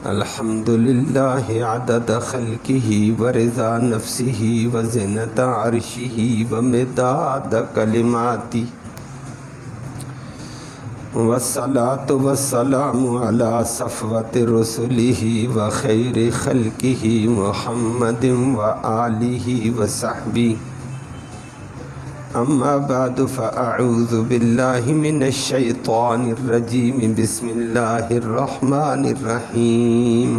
الحمد للہ عدد خلقہ ورضا نفسہ وزنۃ عرشہ ومداد کلماتہ والصلاۃ والسلام علی صفوۃ رسلہ وخیر خلقہ محمد وآلہ وصحبہ اما بعد فاعوذ باللہ من الشیطان الرجیم بسم اللہ الرحمن الرحیم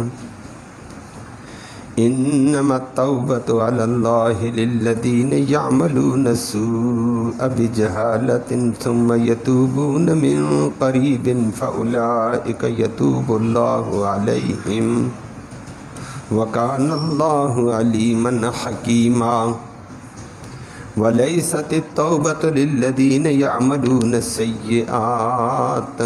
انما التوبۃ علی اللہ للذین یعملون السوء بجہالۃ ثم یتوبون من قریب فاولئک یتوب اللہ علیہم وکان اللہ علیما حکیما وَلَيْسَتِ التَّوْبَةُ لِلَّذِينَ يَعْمَلُونَ السَّيِّئَاتِ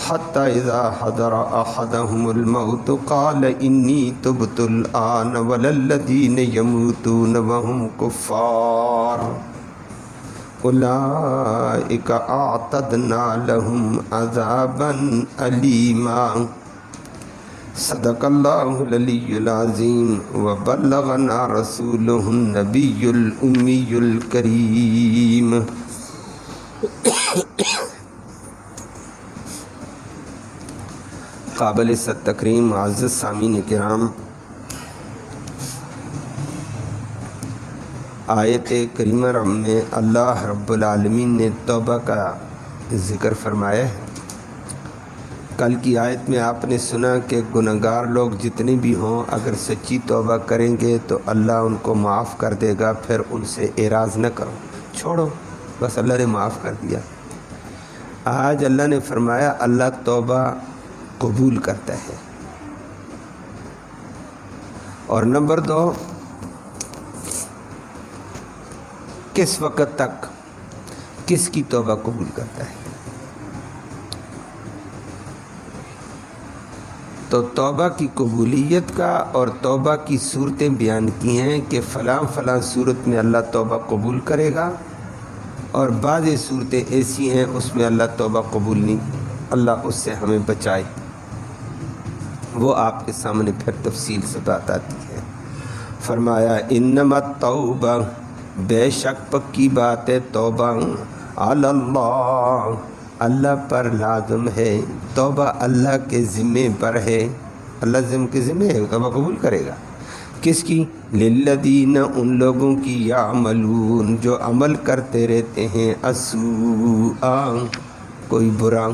حَتَّى إِذَا حَضَرَ أَحَدَهُمُ الْمَوْتُ قَالَ إِنِّي تُبْتُ الْآنَ وَلَا الَّذِينَ يَمُوتُونَ وَهُمْ كُفَّارٌ أُولَئِكَ أَعْتَدْنَا لَهُمْ عَذَابًا أَلِيمًا صدق اللہ العلی العظیم وبلغنا رسولہ النبی الامی الکریم۔ قابل عزت تکریم معزز سامعین کرام، آیت کریمہ میں اللہ رب العالمین نے توبہ کا ذکر فرمایا ہے۔ کل کی آیت میں آپ نے سنا کہ گنہگار لوگ جتنے بھی ہوں اگر سچی توبہ کریں گے تو اللہ ان کو معاف کر دے گا، پھر ان سے اعراض نہ کرو، چھوڑو، بس اللہ نے معاف کر دیا۔ آج اللہ نے فرمایا اللہ توبہ قبول کرتا ہے۔ اور نمبر 2، کس وقت تک کس کی توبہ قبول کرتا ہے؟ تو توبہ کی قبولیت کا اور توبہ کی صورتیں بیان کی ہیں کہ فلاں فلاں صورت میں اللہ توبہ قبول کرے گا، اور بعض صورتیں ایسی ہیں اس میں اللہ توبہ قبول نہیں، اللہ اس سے ہمیں بچائے۔ وہ آپ کے سامنے پھر تفصیل سے بات آتی ہے۔ فرمایا انما التوبہ، بے شک پکی بات ہے توبہ، علی اللہ، اللہ پر لازم ہے، توبہ اللہ کے ذمے پر ہے، اللہ کے ذمے ہے، توبہ قبول کرے گا۔ کس کی؟ للذین، ان لوگوں کی، یعملون، جو عمل کرتے رہتے ہیں، السوء، کوئی برا،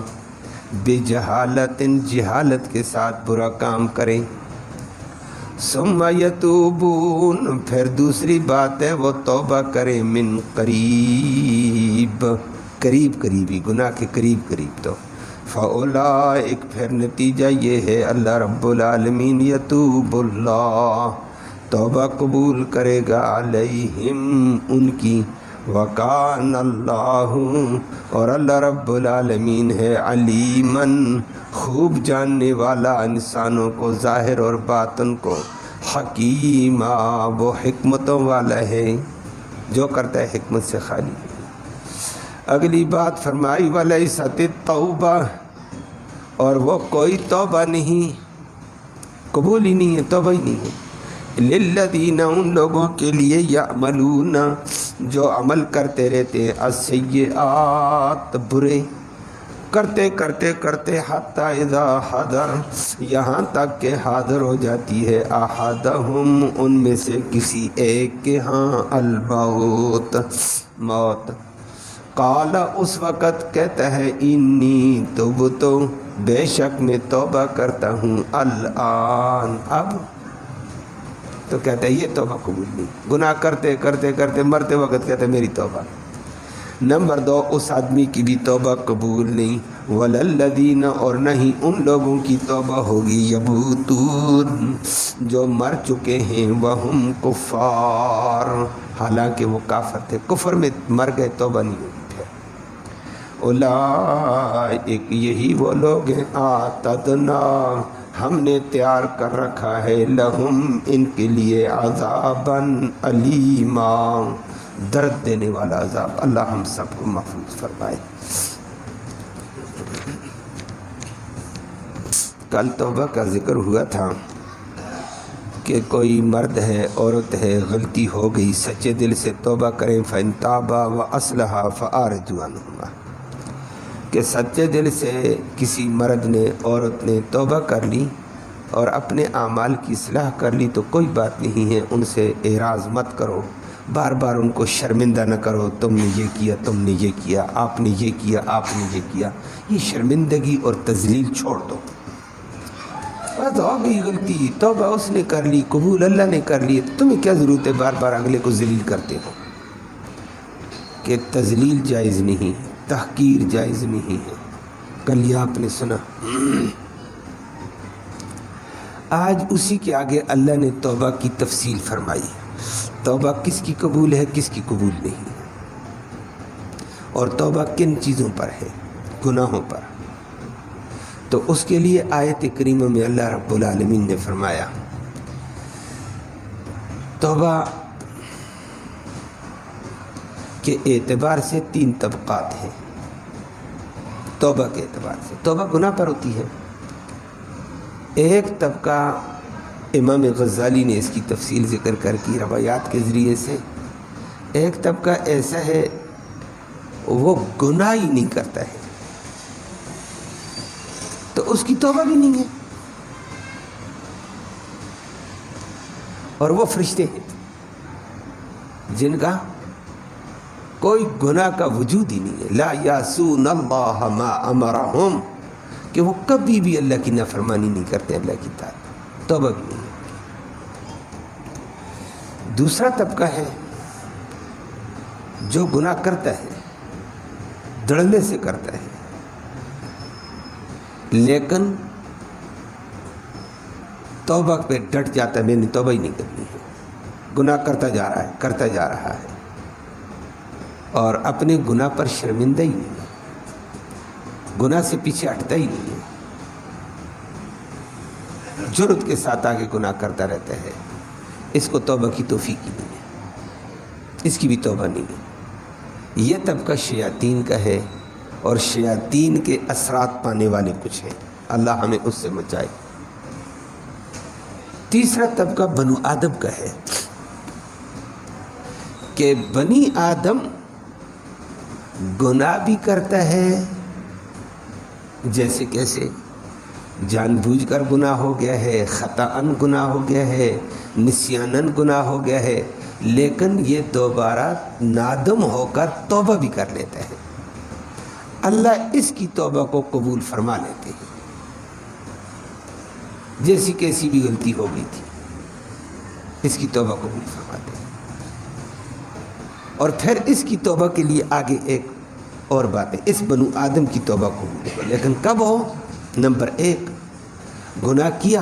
بجہالت، جہالت کے ساتھ برا کام کریں، ثم یتوبون، پھر دوسری بات ہے وہ توبہ کریں، من قریب، قریب قریبی، گناہ کے قریب قریب، تو فاولئک، پھر نتیجہ یہ ہے اللہ رب العالمین یتوب اللہ، توبہ قبول کرے گا، علیہم، ان کی، وکان اللہ، اور اللہ رب العالمین ہے، علیماً، خوب جاننے والا انسانوں کو، ظاہر اور باطن کو، حکیمہ، وہ حکمتوں والا ہے، جو کرتا ہے حکمت سے خالی۔ اگلی بات فرمائی وَلَيْسَتِ التَّوْبَةُ، اور وہ کوئی توبہ نہیں، قبول ہی نہیں ہے، توبہ ہی نہیں ہے، للذین، ان لوگوں کے لیے، یعملون، جو عمل کرتے رہتے ہیں، السیئات، برے، کرتے کرتے کرتے، حتی اذا حضر، یہاں تک کہ حاضر ہو جاتی ہے، احدہم، ان میں سے کسی ایک کے ہاں، الموت، موت، قال، اس وقت کہتا ہے، انی تبتو، بے شک میں توبہ کرتا ہوں، الآن، اب، تو کہتا ہے یہ توبہ قبول نہیں، گناہ کرتے کرتے کرتے مرتے وقت کہتا ہے میری توبہ۔ نمبر 2، اس آدمی کی بھی توبہ قبول نہیں، وللذین، اور نہیں ان لوگوں کی توبہ ہوگی، یموتون، جو مر چکے ہیں، وہم کفار، حالانکہ وہ کافر تھے، کفر میں مر گئے، توبہ نہیں ہوگی۔ اولئک، یہی وہ لوگ ہیں، اعتدنا، ہم نے تیار کر رکھا ہے، لہم، ان کے لیے، عذاباً علیما، درد دینے والا عذاب، اللہ ہم سب کو محفوظ فرمائے۔ کل توبہ کا ذکر ہوا تھا کہ کوئی مرد ہے عورت ہے غلطی ہو گئی سچے دل سے توبہ کریں فَإِن تَابَا وَأَصْلَحَا فَأَعْرِضُوا عَنْهُمَا، کہ سچے دل سے کسی مرد نے عورت نے توبہ کر لی اور اپنے اعمال کی اصلاح کر لی تو کوئی بات نہیں ہے، ان سے اعراض مت کرو، بار بار ان کو شرمندہ نہ کرو، تم نے یہ کیا، تم نے یہ کیا، آپ نے یہ کیا، آپ نے یہ کیا، یہ شرمندگی اور تذلیل چھوڑ دو۔ بس ہو گئی غلطی، توبہ اس نے کر لی، قبول اللہ نے کر لی، تمہیں کیا ضرورت ہے بار بار اگلے کو ذلیل کرتے ہو؟ کہ تذلیل جائز نہیں ہے، تحقیر جائز نہیں ہے۔ کل یہ آپ نے سنا، آج اسی کے آگے اللہ نے توبہ کی تفصیل فرمائی، توبہ کس کی قبول ہے کس کی قبول نہیں ہے، اور توبہ کن چیزوں پر ہے، گناہوں پر۔ تو اس کے لیے آیت کریمہ میں اللہ رب العالمین نے فرمایا توبہ کے اعتبار سے 3 طبقات ہیں۔ توبہ کے اعتبار سے توبہ گناہ پر ہوتی ہے۔ ایک طبقہ امام غزالی نے اس کی تفصیل ذکر کر کی روایات کے ذریعے سے، ایک طبقہ ایسا ہے وہ گناہ ہی نہیں کرتا ہے تو اس کی توبہ بھی نہیں ہے، اور وہ فرشتے ہیں جن کا کوئی گناہ کا وجود ہی نہیں ہے، لا یعصون اللہ ما امرہم، کہ وہ کبھی بھی اللہ کی نافرمانی نہیں کرتے، اللہ کی اطاعت، توبہ بھی نہیں ہے۔ دوسرا طبقہ ہے جو گناہ کرتا ہے، دڑلے سے کرتا ہے، لیکن توبہ پہ ڈٹ جاتا ہے، میں نے توبہ ہی نہیں کرنی ہے، گناہ کرتا جا رہا ہے، کرتا جا رہا ہے، اور اپنے گناہ پر شرمندہ ہی نہیں ہے، گناہ سے پیچھے ہٹتا ہی نہیں ہے، جرأت کے ساتھ آگے گناہ کرتا رہتا ہے، اس کو توبہ کی توفیق ہی نہیں ہے، اس کی بھی توبہ نہیں ہے۔ یہ طبقہ شیاطین کا ہے، اور شیاطین کے اثرات پانے والے کچھ ہیں، اللہ ہمیں اس سے بچائے۔ تیسرا طبقہ بنو آدم کا ہے کہ بنی آدم گناہ بھی کرتا ہے، جیسے کیسے جان بوجھ کر گناہ ہو گیا ہے، خطاً گناہ ہو گیا ہے، نسیاناً گناہ ہو گیا ہے، لیکن یہ دوبارہ نادم ہو کر توبہ بھی کر لیتا ہے، اللہ اس کی توبہ کو قبول فرما لیتے ہیں، جیسی کیسی بھی غلطی ہو گئی تھی اس کی توبہ قبول فرماتے ہیں۔ اور پھر اس کی توبہ کے لیے آگے ایک اور بات ہے، اس بنو آدم کی توبہ قبول ہو، لیکن کب ہو؟ نمبر 1، گناہ کیا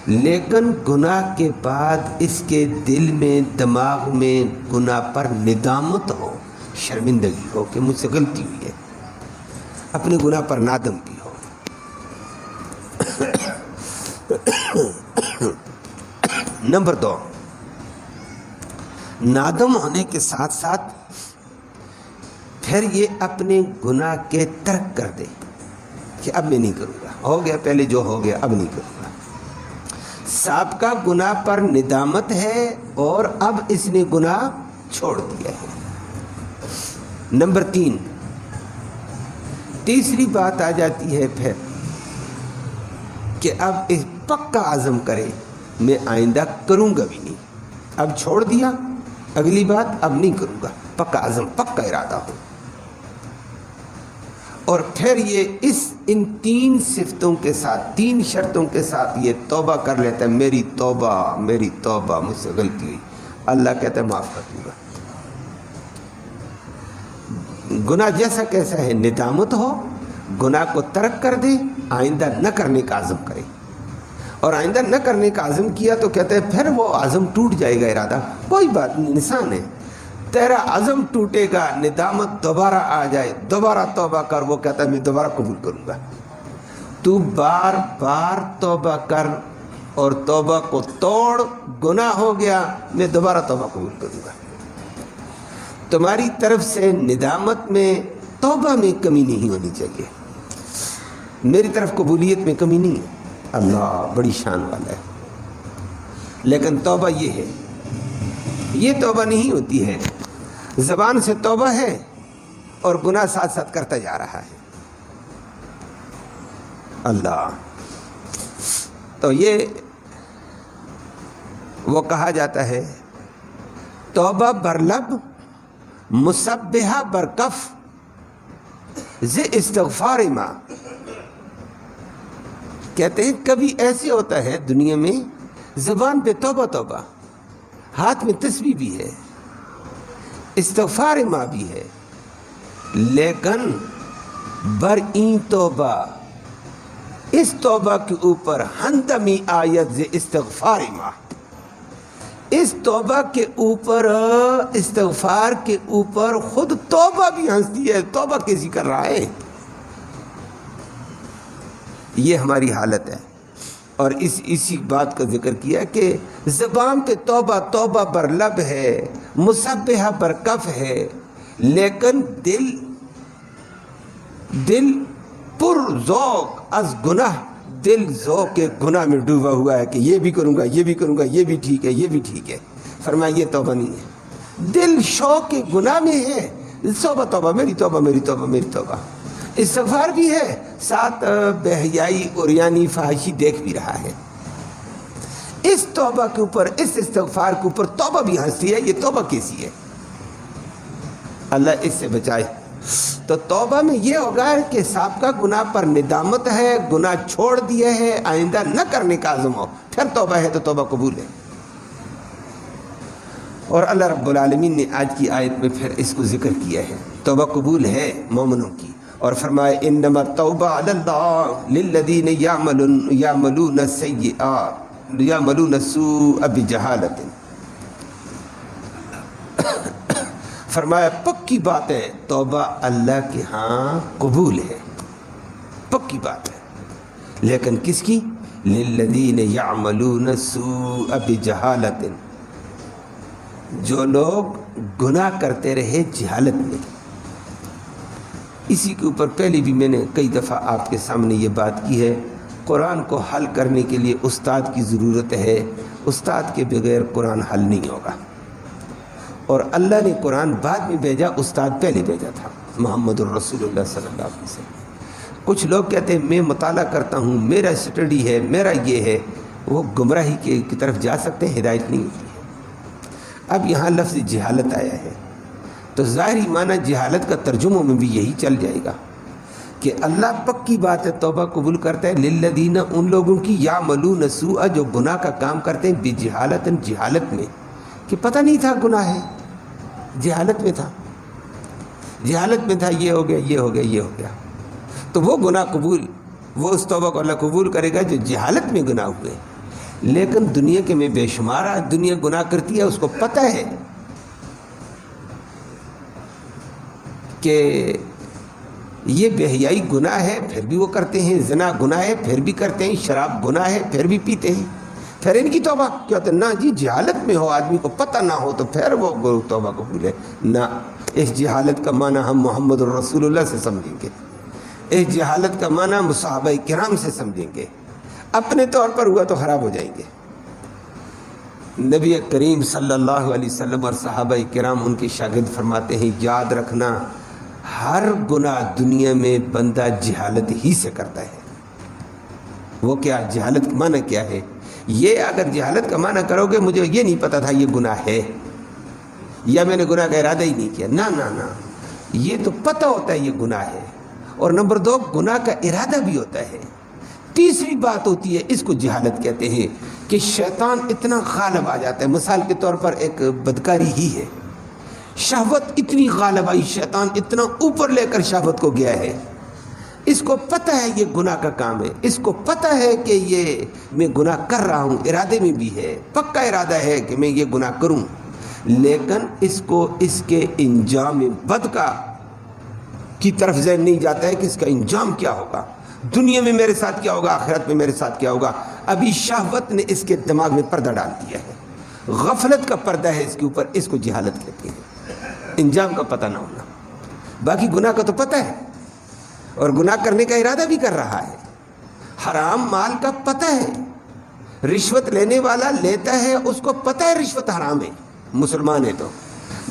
لیکن گناہ کے بعد اس کے دل میں دماغ میں گناہ پر ندامت ہو، شرمندگی ہو کہ مجھ سے غلطی ہوئی ہے، اپنے گناہ پر نادم بھی ہو۔ نمبر 2، نادم ہونے کے ساتھ ساتھ پھر یہ اپنے گناہ کے ترک کر دے کہ اب میں نہیں کروں گا، ہو گیا پہلے جو ہو گیا اب نہیں کروں گا، سابقہ گناہ پر ندامت ہے اور اب اس نے گناہ چھوڑ دیا ہے۔ نمبر 3، تیسری بات آ جاتی ہے پھر کہ اب اس پکا عزم کرے میں آئندہ کروں گا بھی نہیں، اب چھوڑ دیا، اگلی بات اب نہیں کروں گا، پکا عزم، پکا ارادہ ہو۔ اور پھر یہ ان 3 صفتوں کے ساتھ، 3 شرطوں کے ساتھ یہ توبہ کر لیتا ہے، میری توبہ مجھ سے غلطی ہوئی، اللہ کہتا ہے معاف کر دوں گا۔ گناہ جیسا کیسا ہے، ندامت ہو، گناہ کو ترک کر دے، آئندہ نہ کرنے کا عزم کرے، اور آئندہ نہ کرنے کا عزم کیا تو کہتے ہیں پھر وہ عزم ٹوٹ جائے گا، ارادہ کوئی بات نہیں، انسان ہے، تیرا عزم ٹوٹے گا، ندامت دوبارہ آ جائے، دوبارہ توبہ کر، وہ کہتا ہے میں دوبارہ قبول کروں گا۔ تو بار بار توبہ کر اور توبہ کو توڑ، گناہ ہو گیا میں دوبارہ توبہ قبول کروں گا۔ تمہاری طرف سے ندامت میں، توبہ میں کمی نہیں ہونی چاہیے۔ میری طرف قبولیت میں کمی نہیں ہے، اللہ بڑی شان والا ہے۔ لیکن توبہ یہ ہے، یہ توبہ نہیں ہوتی ہے، زبان سے توبہ ہے اور گناہ ساتھ ساتھ کرتا جا رہا ہے۔ اللہ، تو یہ وہ کہا جاتا ہے توبہ برلب مسبحہ برکف ز استغفار ما۔ کہتے ہیں کبھی ایسے ہوتا ہے دنیا میں زبان پہ توبہ توبہ، ہاتھ میں تسبیح بھی ہے، استغفار ما بھی ہے، لیکن برئیں توبہ، اس توبہ کے اوپر ہندمی آیت ز استغفار ما، اس توبہ کے اوپر، استغفار کے اوپر خود توبہ بھی ہنستی ہے، توبہ کیسی کر رہا ہے؟ یہ ہماری حالت ہے۔ اور اسی بات کا ذکر کیا کہ زبان پہ توبہ توبہ بر لب ہے، مسبحہ بر کف ہے، لیکن دل پر ذوق از گناہ، دل ذوق کے گناہ میں ڈوبا ہوا ہے کہ یہ بھی کروں گا، یہ بھی کروں گا، یہ بھی ٹھیک ہے، یہ بھی ٹھیک ہے۔ فرمایا یہ توبہ نہیں ہے، دل شوق کے گناہ میں ہے، توبہ توبہ میری توبہ میری توبہ میری توبہ، استغفار بھی ہے، ساتھ بے حیائی عریانی فحاشی دیکھ بھی رہا ہے۔ اس توبہ کے اوپر، اس استغفار کے اوپر توبہ بھی ہنستی ہے، یہ توبہ کیسی ہے؟ اللہ اس سے بچائے۔ تو توبہ میں یہ ہوگا کہ سابقہ گناہ پر ندامت ہے، گناہ چھوڑ دیا ہے، آئندہ نہ کرنے کا عزم ہو، پھر توبہ ہے تو توبہ قبول ہے۔ اور اللہ رب العالمین نے آج کی آیت میں پھر اس کو ذکر کیا ہے، توبہ قبول ہے مومنوں کی، اور فرمائے انما التوبہ علی اللہ للذین یعملون السیئات یعملون السوء بجہالۃ۔ فرمایا پکی بات ہے، توبہ اللہ کے ہاں قبول ہے، پکی بات ہے، لیکن کس کی؟ للذین یعملون السوء بجہالۃ، جو لوگ گناہ کرتے رہے جہالت میں۔ اسی کے اوپر پہلے بھی میں نے کئی دفعہ آپ کے سامنے یہ بات کی ہے، قرآن کو حل کرنے کے لیے استاد کی ضرورت ہے، استاد کے بغیر قرآن حل نہیں ہوگا۔ اور اللہ نے قرآن بعد میں بھیجا، استاد پہلے بھیجا تھا، محمد الرسول اللہ صلی اللہ علیہ وسلم۔ کچھ لوگ کہتے ہیں میں مطالعہ کرتا ہوں، میرا اسٹڈی ہے، میرا یہ ہے، وہ گمراہی کی طرف جا سکتے ہیں، ہدایت نہیں ہوتی ہے۔ اب یہاں لفظ جہالت آیا ہے تو ظاہری معنی جہالت کا ترجمہ میں بھی یہی چل جائے گا کہ اللہ پکی بات ہے توبہ قبول کرتا ہے للذین، ان لوگوں کی یعملون السوء، جو گناہ کا کام کرتے ہیں، بجہالت، جہالت میں، کہ پتہ نہیں تھا گناہ ہے، جہالت میں تھا، جہالت میں تھا، یہ ہو گیا یہ ہو گیا یہ ہو گیا، تو وہ گناہ قبول، وہ اس توبہ کو اللہ قبول کرے گا جو جہالت میں گناہ ہوئے۔ لیکن دنیا کے میں بے شمار دنیا گناہ کرتی ہے، اس کو پتہ ہے کہ یہ بے حیائی گناہ ہے، پھر بھی وہ کرتے ہیں، زنا گناہ ہے پھر بھی کرتے ہیں، شراب گناہ ہے پھر بھی پیتے ہیں، پھر ان کی توبہ کیا ہوتا ہے؟ نہ جی، جہالت میں ہو، آدمی کو پتہ نہ ہو تو پھر وہ توبہ قبول ہے نہ۔ اس جہالت کا معنی ہم محمد الرسول اللہ سے سمجھیں گے، اس جہالت کا معنی صحابہ کرام سے سمجھیں گے، اپنے طور پر ہوا تو خراب ہو جائیں گے۔ نبی کریم صلی اللہ علیہ وسلم اور صحابہ کرام ان کے شاگرد فرماتے ہیں یاد رکھنا ہر گناہ دنیا میں بندہ جہالت ہی سے کرتا ہے۔ وہ کیا جہالت کا معنی کیا ہے؟ یہ اگر جہالت کا معنی کرو گے مجھے یہ نہیں پتا تھا یہ گناہ ہے، یا میں نے گناہ کا ارادہ ہی نہیں کیا، نہ نہ نہ، یہ تو پتہ ہوتا ہے یہ گناہ ہے، اور نمبر دو گناہ کا ارادہ بھی ہوتا ہے۔ تیسری بات ہوتی ہے، اس کو جہالت کہتے ہیں، کہ شیطان اتنا غالب آ جاتا ہے۔ مثال کے طور پر ایک بدکاری ہی ہے، شہوت اتنی غالب آئی، شیطان اتنا اوپر لے کر شہوت کو گیا ہے، اس کو پتہ ہے یہ گناہ کا کام ہے، اس کو پتہ ہے کہ یہ میں گناہ کر رہا ہوں، ارادے میں بھی ہے، پکا ارادہ ہے کہ میں یہ گناہ کروں، لیکن اس کو اس کے انجام بد کی طرف ذہن نہیں جاتا ہے کہ اس کا انجام کیا ہوگا، دنیا میں میرے ساتھ کیا ہوگا، آخرت میں میرے ساتھ کیا ہوگا۔ ابھی شہوت نے اس کے دماغ میں پردہ ڈال دیا ہے، غفلت کا پردہ ہے اس کے اوپر، اس کو جہالت کہتے ہیں، انجام کا پتہ نہ ہونا۔ باقی گناہ کا تو پتہ ہے، اور گناہ کرنے کا ارادہ بھی کر رہا ہے، حرام مال کا پتہ ہے، رشوت لینے والا لیتا ہے، اس کو پتہ ہے رشوت حرام ہے، مسلمان ہے تو۔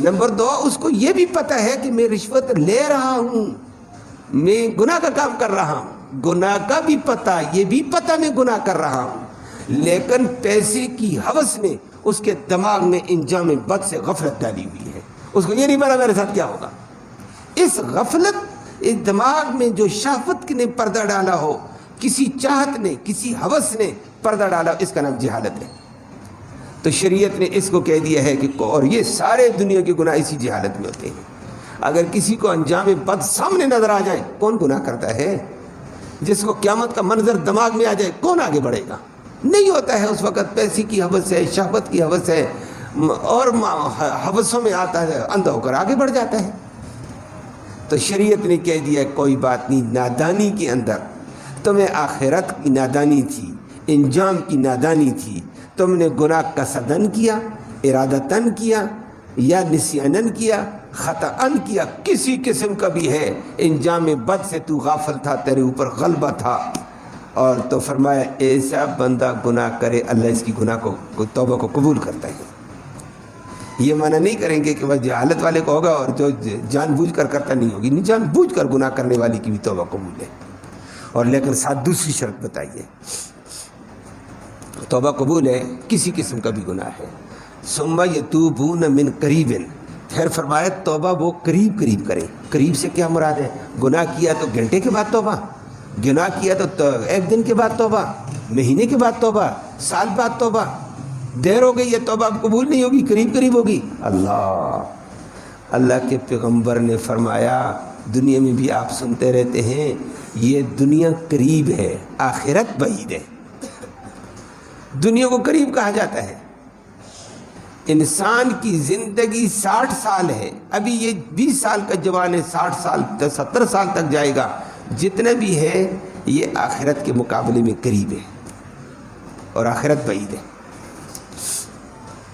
نمبر 2، اس کو یہ بھی پتہ ہے کہ میں رشوت لے رہا ہوں، میں گناہ کا کام کر رہا ہوں، گناہ کا بھی پتہ، یہ بھی پتہ میں گناہ کر رہا ہوں، لیکن پیسے کی ہوس نے اس کے دماغ میں انجام بد سے غفلت ڈالی ہوئی ہے۔ اس کو یہ نہیں پتا میرے ساتھ کیا ہوگا۔ اس غفلت، اس دماغ میں جو شہوت نے پردہ ڈالا ہو، کسی چاہت نے، کسی ہوس نے پردہ ڈالا، اس کا نام جہالت ہے۔ تو شریعت نے اس کو کہہ دیا ہے کہ، اور یہ سارے دنیا کے گناہ اسی جہالت میں ہوتے ہیں۔ اگر کسی کو انجام بد سامنے نظر آ جائے، کون گناہ کرتا ہے؟ جس کو قیامت کا منظر دماغ میں آ جائے، کون آگے بڑھے گا؟ نہیں ہوتا ہے۔ اس وقت پیسے کی ہوس ہے، شہوت کی ہوس ہے، اور ہوسوں میں آتا ہے، اندھا ہو کر آگے بڑھ جاتا ہے۔ تو شریعت نے کہہ دیا کوئی بات نہیں، نادانی کے اندر تمہیں آخرت کی نادانی تھی، انجام کی نادانی تھی، تم نے گناہ قصدن کیا، ارادتن کیا، یا نسیانن کیا، خطأن کیا، کسی قسم کا بھی ہے، انجام بد سے تو غافل تھا، تیرے اوپر غلبہ تھا۔ اور تو فرمایا ایسا بندہ گناہ کرے، اللہ اس کی گناہ کو، توبہ کو قبول کرتا ہے۔ یہ معنی نہیں کریں گے کہ بس جہالت والے کو ہوگا اور جو جان بوجھ کر کرتا نہیں ہوگی، نہیں، جان بوجھ کر گناہ کرنے والی کی بھی توبہ قبول ہے۔ اور لیکن ساتھ دوسری شرط بتائیے، توبہ قبول ہے، کسی قسم کا بھی گناہ ہے۔ ثم یتوبون من قریب، پھر فرمایا توبہ وہ قریب قریب کریں۔ قریب سے کیا مراد ہے؟ گناہ کیا تو گھنٹے کے بعد توبہ، گناہ کیا تو ایک دن کے بعد توبہ، مہینے کے بعد توبہ، سال بعد توبہ، دیر ہو گئی یہ توبہ قبول نہیں ہوگی، قریب قریب ہوگی۔ اللہ کے پیغمبر نے فرمایا، دنیا میں بھی آپ سنتے رہتے ہیں، یہ دنیا قریب ہے، آخرت بعید ہے۔ دنیا کو قریب کہا جاتا ہے۔ انسان کی زندگی 60 سال ہے، ابھی یہ 20 سال کا جوان ہے، 60 سال 70 سال تک جائے گا، جتنا بھی ہے یہ آخرت کے مقابلے میں قریب ہے، اور آخرت بعید ہے۔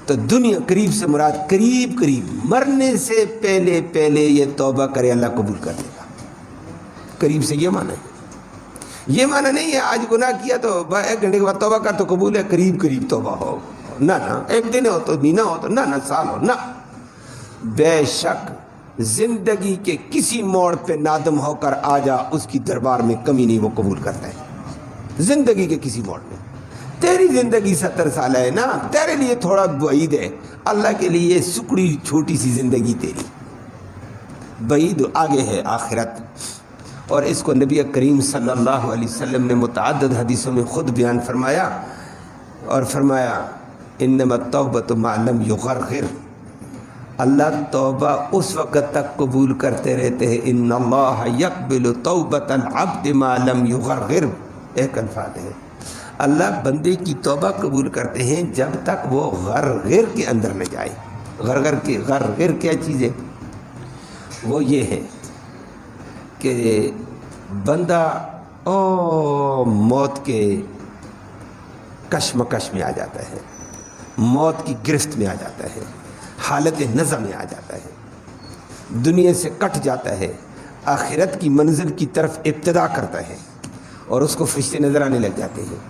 تو دنیا قریب سے مراد قریب قریب، مرنے سے پہلے پہلے یہ توبہ کرے، اللہ قبول کر دے گا۔ قریب سے یہ معنی ہے، یہ معنی نہیں ہے آج گناہ کیا تو 1 گھنٹے کے بعد توبہ کر تو قبول ہے، قریب قریب توبہ ہو، نہ ایک دن ہو تو مہینہ ہو تو نہ سال ہو، نہ۔ بے شک زندگی کے کسی موڑ پہ نادم ہو کر آ جا، اس کی دربار میں کمی نہیں، وہ قبول کرتا ہے۔ زندگی کے کسی موڑ میں، تیری زندگی 70 سال ہے نا، تیرے لیے تھوڑا بعید ہے، اللہ کے لیے سکڑی چھوٹی سی زندگی تیری، بعید آگے ہے آخرت۔ اور اس کو نبی کریم صلی اللہ علیہ وسلم نے متعدد حدیثوں میں خود بیان فرمایا، اور فرمایا انما التوبۃ ما لم یغرغر، اللہ توبہ اس وقت تک قبول کرتے رہتے ہیں، ان اللہ یقبل توبۃ العبد ما لم یغرغر، ایک الفاظ ہے، اللہ بندے کی توبہ قبول کرتے ہیں جب تک وہ غرغر کے اندر نہ جائے۔ غرغر کیا چیز ہے؟ وہ یہ ہے کہ بندہ موت کے کشمکش میں آ جاتا ہے، موت کی گرفت میں آ جاتا ہے، حالت نزع میں آ جاتا ہے، دنیا سے کٹ جاتا ہے، آخرت کی منزل کی طرف ابتدا کرتا ہے، اور اس کو فرشتے نظر آنے لگ جاتے ہیں،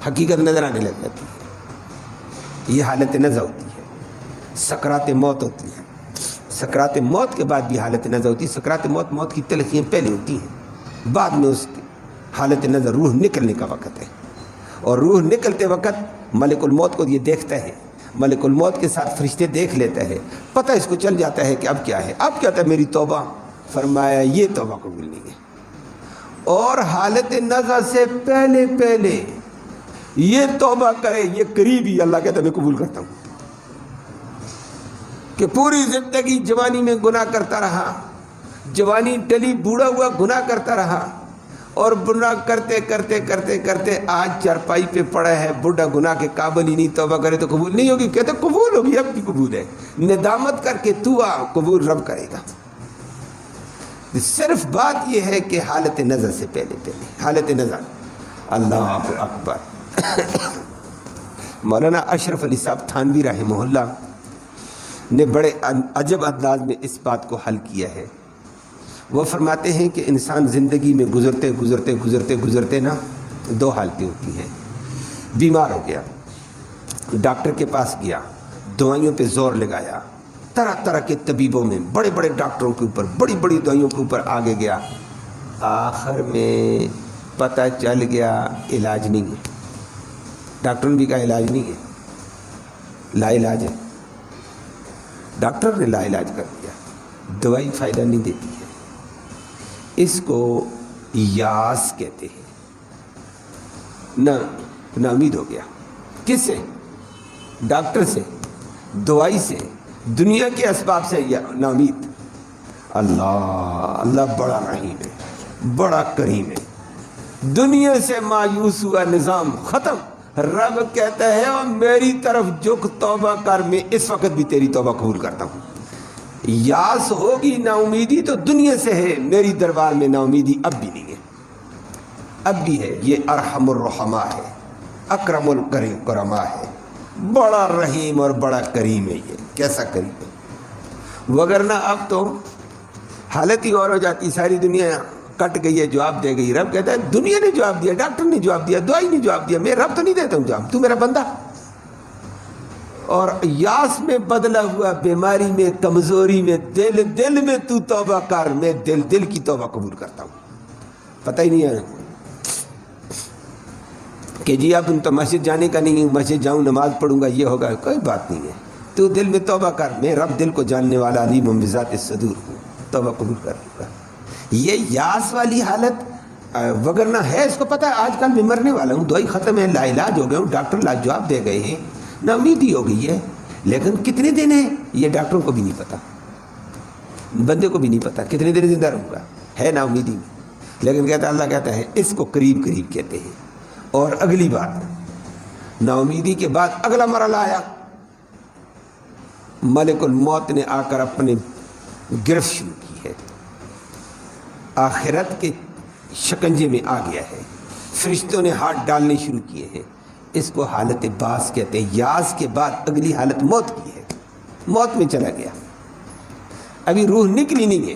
حقیقت نظر آنے لگ جاتی ہے۔ یہ حالت نزع ہوتی ہے، سکرات موت ہوتی ہے، سکرات موت کے بعد بھی حالت نزع ہوتی ہے۔ سکرات موت، موت کی تلخیاں پہلے ہوتی ہیں، بعد میں اس کی حالت نزع روح نکلنے کا وقت ہے، اور روح نکلتے وقت ملک الموت کو یہ دیکھتا ہے، ملک الموت کے ساتھ فرشتے دیکھ لیتا ہے، پتہ اس کو چل جاتا ہے کہ اب کیا ہے، اب کیا تھا میری توبہ، فرمایا یہ توبہ قبول نہیں ہے۔ اور حالت نزع سے پہلے پہلے یہ توبہ کرے، یہ قریب ہی اللہ کہتا ہے میں قبول کرتا ہوں۔ کہ پوری زندگی جوانی میں گناہ کرتا رہا، جوانی ٹلی، بوڑھا ہوا گناہ کرتا رہا، اور گناہ کرتے کرتے کرتے کرتے آج چارپائی پہ پڑا ہے، بوڑھا گناہ کے قابل ہی نہیں، توبہ کرے تو قبول نہیں ہوگی، کہتے قبول ہوگی، اب بھی قبول ہے، ندامت کر کے تو آ، قبول رب کرے گا۔ صرف بات یہ ہے کہ حالت نزع سے پہلے پہلے، حالت نزع۔ اللہ اکبر۔ مولانا اشرف علی صاحب تھانوی رحمہ اللہ نے بڑے عجب انداز میں اس بات کو حل کیا ہے۔ وہ فرماتے ہیں کہ انسان زندگی میں گزرتے گزرتے گزرتے گزرتے نا دو حالتیں ہوتی ہیں. بیمار ہو گیا, ڈاکٹر کے پاس گیا, دوائیوں پہ زور لگایا, طرح طرح کے طبیبوں میں بڑے بڑے ڈاکٹروں کے اوپر بڑی بڑی دوائیوں کے اوپر آگے گیا, آخر میں پتہ چل گیا علاج نہیں ہے. ڈاکٹر نے بھی کہا علاج نہیں ہے, لا علاج ہے. ڈاکٹر نے لا علاج کر دیا, دوائی فائدہ نہیں دیتی ہے. اس کو یاس کہتے ہیں. نا امید ہو گیا. کس سے؟ ڈاکٹر سے, دوائی سے, دنیا کے اسباب سے نا امید. اللہ بڑا رحیم ہے, بڑا کریم ہے. دنیا سے مایوس ہوا, نظام ختم. رب کہتا ہے اور میری طرف جھک توبہ کر, میں اس وقت بھی تیری توبہ قبول کرتا ہوں. یاس ہوگی, نا امیدی تو دنیا سے ہے, میری دربار میں نا امیدی اب بھی نہیں ہے, اب بھی ہے. یہ ارحم الرحماء ہے, اکرم الکرما ہے, بڑا رحیم اور بڑا کریم ہے. یہ کیسا کریم ہے, وگرنہ اب تو حالت ہی اور ہو جاتی. ساری دنیا کٹ گئی ہے, جواب دے گئی. رب کہتا ہے دنیا نے جواب دیا, ڈاکٹر نے جواب دیا, دوائی نے جواب دیا, میں رب تو نہیں دیتا ہوں جواب, تو میرا بندہ. اور یاس میں بدلا ہوا, بیماری میں, کمزوری میں, دل میں تو توبہ کر, میں دل کی توبہ قبول کرتا ہوں. پتہ ہی نہیں ہے کہ جی اب تو مسجد جانے کا نہیں, مسجد جاؤں نماز پڑھوں گا یہ ہوگا, کوئی بات نہیں ہے. تو دل میں توبہ کر, میں رب دل کو جاننے والا علیم بذات الصدور ہوں, توبہ قبول کر لوں گا. یہ یاس والی حالت. وگرنہ ہے, اس کو پتہ ہے آج کل میں مرنے والا ہوں, دوائی ختم ہے, لا علاج ہو گیا ہوں, ڈاکٹر لاجواب دے گئے ہیں, نا امیدی ہو گئی ہے. لیکن کتنے دن ہیں یہ ڈاکٹروں کو بھی نہیں پتہ, بندے کو بھی نہیں پتہ کتنے دن زندہ رہوں گا, ہے نا امیدی میں. لیکن کہتا ہے, اللہ کہتا ہے اس کو قریب قریب کہتے ہیں. اور اگلی بات, نا امیدی کے بعد اگلا مرحلہ آیا. ملک الموت نے آ کر اپنے گرفت شروع کی ہے, آخرت کے شکنجے میں آ گیا ہے, فرشتوں نے ہاتھ ڈالنے شروع کیے ہیں. اس کو حالت باس کہتے ہیں. یاس کے بعد اگلی حالت موت کی ہے, موت میں چلا گیا. ابھی روح نکلی نہیں ہے,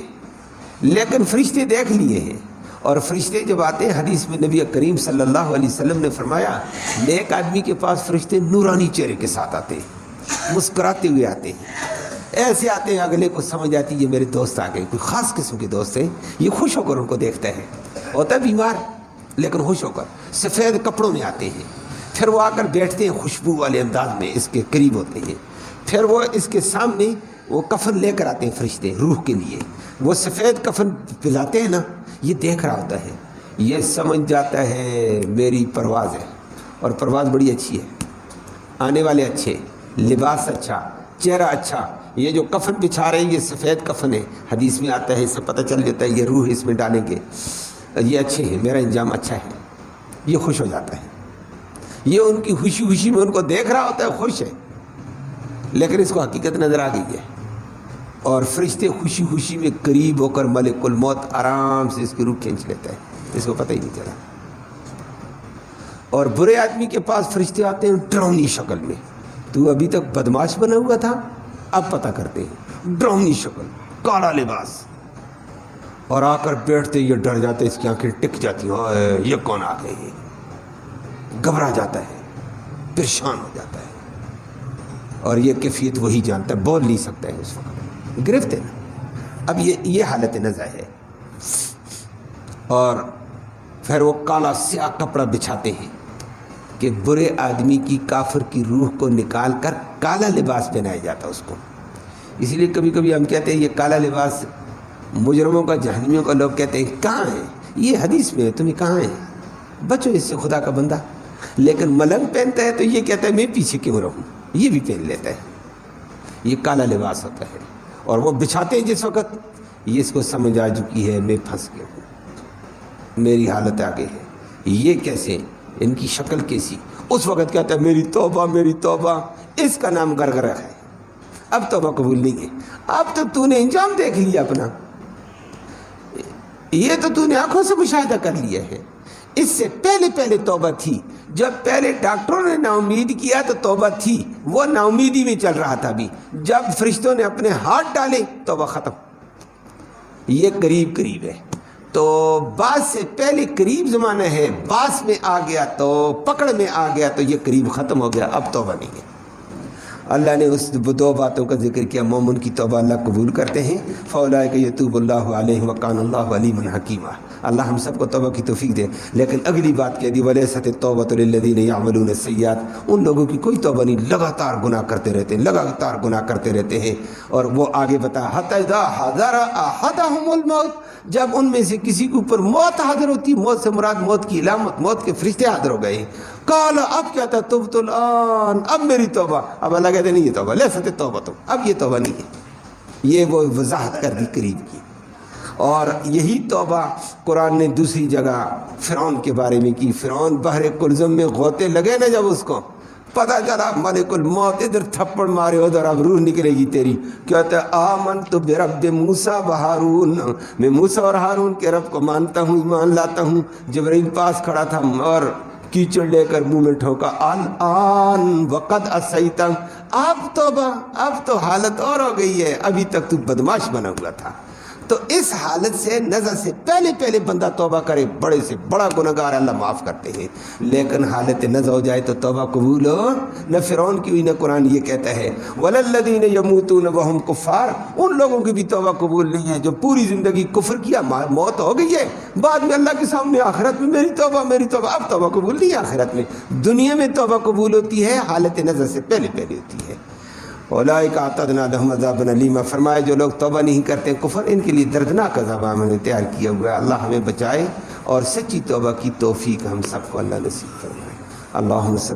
لیکن فرشتے دیکھ لیے ہیں. اور فرشتے جب آتے ہیں, حدیث میں نبی کریم صلی اللہ علیہ وسلم نے فرمایا, نیک آدمی کے پاس فرشتے نورانی چہرے کے ساتھ آتے ہیں, مسکراتے ہوئے آتے ہیں, ایسے آتے ہیں اگلے کو سمجھ آتی یہ میرے دوست آ گئے, کوئی خاص قسم کے دوست ہیں. یہ خوش ہو کر ان کو دیکھتا ہے, ہوتا ہے بیمار لیکن خوش ہو کر, سفید کپڑوں میں آتے ہیں. پھر وہ آ کر بیٹھتے ہیں خوشبو والے انداز میں, اس کے قریب ہوتے ہیں. پھر وہ اس کے سامنے وہ کفن لے کر آتے ہیں فرشتے روح کے لیے. وہ سفید کفن پلاتے ہیں نا, یہ دیکھ رہا ہوتا ہے, یہ سمجھ جاتا ہے میری پرواز ہے, اور پرواز بڑی اچھی ہے, آنے والے اچھے, لباس اچھا, چہرہ اچھا. یہ جو کفن بچھا رہے ہیں یہ سفید کفن ہے, حدیث میں آتا ہے, اس سے پتہ چل جاتا ہے یہ روح اس میں ڈالیں گے, یہ اچھے ہیں, میرا انجام اچھا ہے. یہ خوش ہو جاتا ہے, یہ ان کی خوشی خوشی میں ان کو دیکھ رہا ہوتا ہے, خوش ہے, لیکن اس کو حقیقت نظر آ گئی ہے. اور فرشتے خوشی خوشی میں قریب ہو کر ملک الموت آرام سے اس کی روح کھینچ لیتا ہے, اس کو پتہ ہی نہیں چلا. اور برے آدمی کے پاس فرشتے آتے ہیں ڈراؤنی شکل میں, تو ابھی تک بدماش بنا ہوا تھا, اب پتہ کرتے ہیں, ڈراؤنی شکل, کالا لباس, اور آ کر بیٹھتے یہ ڈر جاتے, اس کی آنکھیں ٹک جاتی ہیں, یہ کون آ گئے, گھبرا جاتا ہے, پریشان ہو جاتا ہے. اور یہ کیفیت وہی جانتا ہے, بول نہیں سکتا ہے اس وقت, گرفت ہے نا. اب یہ حالت نزع ہے. اور پھر وہ کالا سیاہ کپڑا بچھاتے ہیں کہ برے آدمی کی, کافر کی روح کو نکال کر کالا لباس پہنایا جاتا اس کو. اسی لیے کبھی کبھی ہم کہتے ہیں یہ کالا لباس مجرموں کا, جہنمیوں کا. لوگ کہتے ہیں کہاں ہے یہ, حدیث میں ہے, تمہیں کہاں ہے, بچو اس سے خدا کا بندہ. لیکن ملنگ پہنتا ہے تو یہ کہتا ہے میں پیچھے کیوں رہوں, یہ بھی پہن لیتا ہے. یہ کالا لباس ہوتا ہے. اور وہ بچھاتے ہیں جس وقت, یہ اس کو سمجھ آ چکی ہے میں پھنس گیا ہوں, میری حالت آ گئی ہے, یہ کیسے, ان کی شکل کیسی. اس وقت کہتا ہے میری توبہ, میری توبہ. اس کا نام گرگرہ ہے. اب توبہ قبول نہیں ہے, اب تو نے انجام دیکھ لیا اپنا, یہ تو نے آنکھوں سے مشاہدہ کر لیا ہے. اس سے پہلے توبہ تھی, جب پہلے ڈاکٹروں نے نا امید کیا تو توبہ تھی, وہ نا امیدی میں چل رہا تھا. بھی جب فرشتوں نے اپنے ہاتھ ڈالے توبہ ختم. یہ قریب قریب ہے. تو بعض سے پہلے قریب زمانہ ہے، بعض میں آ گیا تو پکڑ میں آ گیا تو یہ قریب ختم ہو گیا، اب توبہ نہیں ہے. اللہ نے اس دو باتوں کا ذکر کیا. مومن کی توبہ اللہ قبول کرتے ہیں. فَأُولَٰئِکَ يَتُوبُ اللَّهُ عَلَيْهِمْ وَكَانَ اللَّهُ عَلِيمًا حَكِيمًا. اللہ ہم سب کو توبہ کی توفیق دے. لیکن اگلی بات کہہ دی وَلَيْسَتِ التَّوْبَةُ لِلَّذِينَ يَعْمَلُونَ السَّيِّئَاتِ. ان لوگوں کی کوئی توبہ نہیں، لگاتار گناہ کرتے رہتے ہیں، لگاتار گناہ کرتے رہتے ہیں. اور وہ آگے بتا حَتَّىٰ إِذَا حَضَرَ أَحَدَهُمُ الْمَوْتُ. جب ان میں سے کسی کے اوپر موت حاضر ہوتی، موت سے مراد موت کی علامت، موت کے فرشتے حاضر ہو گئے. قال اب کیا تھا تبت الان، اب میری توبہ. اب اللہ کہتے نہیں یہ توبہ لیست التوبۃ، اب یہ توبہ نہیں ہے. یہ وہ وضاحت کر دی قریب کی. اور یہی توبہ قرآن نے دوسری جگہ فرعون کے بارے میں کی. فرعون بحر کلزم میں غوطے لگے نا، جب اس کو پتہ چلا ملک الموت ادھر تھپڑ مارے ادھر اب روح نکلے گی تیری، کہتا ہے آمنت برب موسیٰ و ہارون، میں موسیٰ اور ہارون کے رب کو مانتا ہوں، ایمان لاتا ہوں. جبرائیل پاس کھڑا تھا اور کیچڑ لے کر منہ میں ٹھوکا. الآن وقد عصیت، اب توبہ، اب تو حالت اور ہو گئی ہے، ابھی تک تو بدماش بنا ہوا تھا. تو اس حالت سے نظر سے پہلے بندہ توبہ کرے، بڑے سے بڑا گناہگار اللہ معاف کرتے ہیں. لیکن حالت نظر ہو جائے تو توبہ قبول ہو نہ. فرعون کی ہوئی نہ قرآن یہ کہتا ہے وَلَلَّذِينَ يَمُوتُونَ وَهُمْ كُفَّارٌ. ان لوگوں کی بھی توبہ قبول نہیں ہے جو پوری زندگی کفر کیا، موت ہو گئی ہے، بعد میں اللہ کے سامنے آخرت میں میری توبہ میری توبہ. اب توبہ قبول نہیں ہے آخرت میں. دنیا میں توبہ قبول ہوتی ہے، حالت نظر سے پہلے ہوتی ہے. اولئک اعتدنا لهم عذابا الیما. فرمائے جو لوگ توبہ نہیں کرتے کفر، ان کے لیے دردناک عذاب ہم نے تیار کیا ہوا ہے. اللہ ہمیں بچائے اور سچی توبہ کی توفیق ہم سب کو اللہ نصیب فرمائے. اللہم صلی